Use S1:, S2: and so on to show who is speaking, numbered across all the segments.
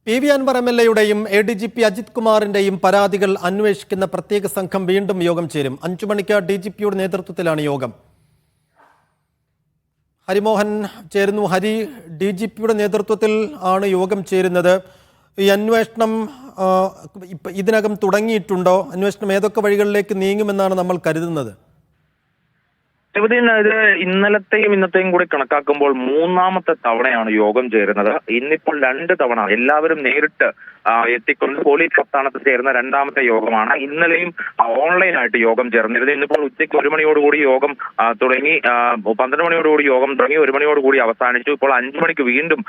S1: PV. Anwar എം.എൽ.എയുടെയും എ.ഡി.ജി.പി. Ajith കുമാറിന്റെയും പരാതികൾ അന്വേഷിക്കുന്ന പ്രത്യേക സംഘം വീണ്ടും യോഗം ചേരും. 5 മണിക്ക് ഡി.ജി.പിയുടെ നേതൃത്വത്തിലാണ് യോഗം. ഹരിമോഹൻ ചേരുന്നു. ഹരി, ഡി.ജി.പിയുടെ നേതൃത്വത്തിൽ ആണ് യോഗം ചേരുന്നത്. ഈ അന്വേഷണം ഇതിനകം തുടങ്ങിയിട്ടുണ്ടോ? അന്വേഷണം ഏതൊക്കെ വഴികളിലേക്ക് നീങ്ങുമെന്നാണ് നമ്മൾ കരുതുന്നത്?
S2: ഇത് ഇന്നലത്തെയും ഇന്നത്തെയും കൂടി കണക്കാക്കുമ്പോൾ 3ാമത്തെ തവണയാണ് യോഗം ചേരുന്നത്. ഇന്നിപ്പോൾ 2 തവണ എല്ലാവരും നേരിട്ട് എത്തിക്കൊണ്ട് പോലീസ് ആസ്ഥാനത്ത് ചേരുന്ന 2ാമത്തെ യോഗമാണ്. ഇന്നലെയും ഓൺലൈനായിട്ട് യോഗം ചേർന്നിരുന്നത്. ഇന്നിപ്പോൾ ഉച്ചയ്ക്ക് 1 മണിയോടുകൂടി യോഗം തുടങ്ങി, 12 മണിയോടുകൂടി യോഗം തുടങ്ങി, 1 മണിയോടുകൂടി അവസാനിച്ചു. ഇപ്പോൾ 5 മണിക്ക് വീണ്ടും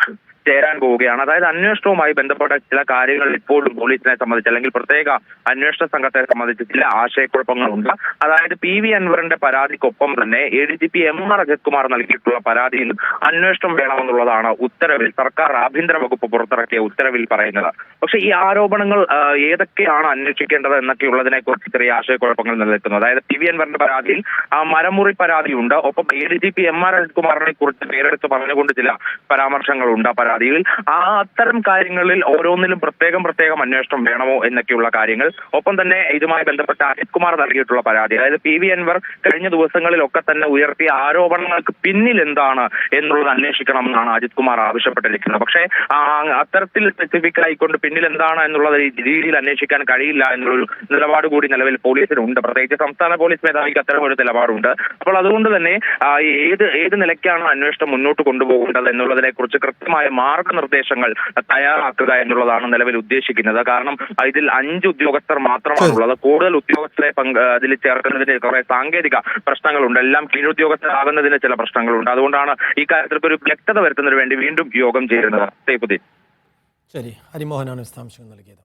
S2: ചേരാൻ പോവുകയാണ്. അതായത് അന്വേഷണവുമായി ബന്ധപ്പെട്ട ചില കാര്യങ്ങൾ ഇപ്പോഴും പോലീസിനെ സംബന്ധിച്ച് അല്ലെങ്കിൽ പ്രത്യേക അന്വേഷണ സംഘത്തെ സംബന്ധിച്ച് ചില ആശയക്കുഴപ്പങ്ങളുണ്ട്. അതായത് പി.വി. അൻവറിന്റെ പരാതിക്കൊപ്പം തന്നെ എ.ഡി.ജി.പി. എം.ആർ. അജിത് കുമാർ നൽകിയിട്ടുള്ള പരാതിയിൽ അന്വേഷണം വേണമെന്നുള്ളതാണ് ഉത്തരവിൽ, സർക്കാർ ആഭ്യന്തര വകുപ്പ് പുറത്തിറക്കിയ ഉത്തരവിൽ പറയുന്നത്. പക്ഷേ ഈ ആരോപണങ്ങൾ ഏതൊക്കെയാണ് അന്വേഷിക്കേണ്ടത് എന്നൊക്കെയുള്ളതിനെ കുറിച്ച് ചെറിയ ആശയക്കുഴപ്പങ്ങൾ നിലനിൽക്കുന്നു. അതായത് പി.വി. അൻവറിന്റെ പരാതിയിൽ മരമുറി പരാതിയുണ്ട്. ഒപ്പം എ.ഡി.ജി.പി. എം.ആർ. അജിത് കുമാറിനെ കുറിച്ച് പേരെടുത്ത് പറഞ്ഞുകൊണ്ട് ചില പരാമർശങ്ങളുണ്ട് പരാതിയിൽ. അത്തരം കാര്യങ്ങളിൽ ഓരോന്നിലും പ്രത്യേകം അന്വേഷണം വേണമോ എന്നൊക്കെയുള്ള കാര്യങ്ങൾ, ഒപ്പം തന്നെ ഇതുമായി ബന്ധപ്പെട്ട അജിത് കുമാർ നൽകിയിട്ടുള്ള പരാതി, അതായത് പി.വി. അൻവർ കഴിഞ്ഞ ദിവസങ്ങളിലൊക്കെ തന്നെ ഉയർത്തിയ ആരോപണങ്ങൾക്ക് പിന്നിൽ എന്താണ് എന്നുള്ളത് അന്വേഷിക്കണം എന്നാണ് അജിത് കുമാർ ആവശ്യപ്പെട്ടിരിക്കുന്നത്. പക്ഷേ അത്തരത്തിൽ സ്പെസിഫിക് ആയിക്കൊണ്ട് പിന്നിൽ എന്താണ് എന്നുള്ള രീതിയിൽ അന്വേഷിക്കാൻ കഴിയില്ല എന്നുള്ളൊരു നിലപാട് കൂടി നിലവിൽ പോലീസിനുണ്ട്. പ്രത്യേകിച്ച് സംസ്ഥാന പോലീസ് മേധാവിക്ക് അത്തരം ഒരു നിലപാടുണ്ട്. അപ്പോൾ അതുകൊണ്ട് തന്നെ ഏത് നിലയ്ക്കാണ് അന്വേഷണം മുന്നോട്ട് കൊണ്ടുപോകേണ്ടത് എന്നുള്ളതിനെ കുറിച്ച് കൃത്യമായ മാർഗനിർദ്ദേശങ്ങൾ തയ്യാറാക്കുക എന്നുള്ളതാണ് നിലവിൽ ഉദ്ദേശിക്കുന്നത്. കാരണം ഇതിൽ 5 ഉദ്യോഗസ്ഥർ മാത്രമാണുള്ളത്. കൂടുതൽ ഉദ്യോഗസ്ഥരെ അതിൽ ചേർക്കുന്നതിന് കുറെ സാങ്കേതിക പ്രശ്നങ്ങളുണ്ട്. എല്ലാം കീഴുദ്യോഗസ്ഥരാകുന്നതിന് ചില പ്രശ്നങ്ങളുണ്ട്. അതുകൊണ്ടാണ് ഈ കാര്യത്തിൽ ഒരു വ്യക്തത വരുത്തുന്നതിന് വേണ്ടി വീണ്ടും യോഗം ചേരുന്നത്.
S1: ശരി, ഹരിമോഹനാണ് വിശദാംശങ്ങൾ നൽകിയത്.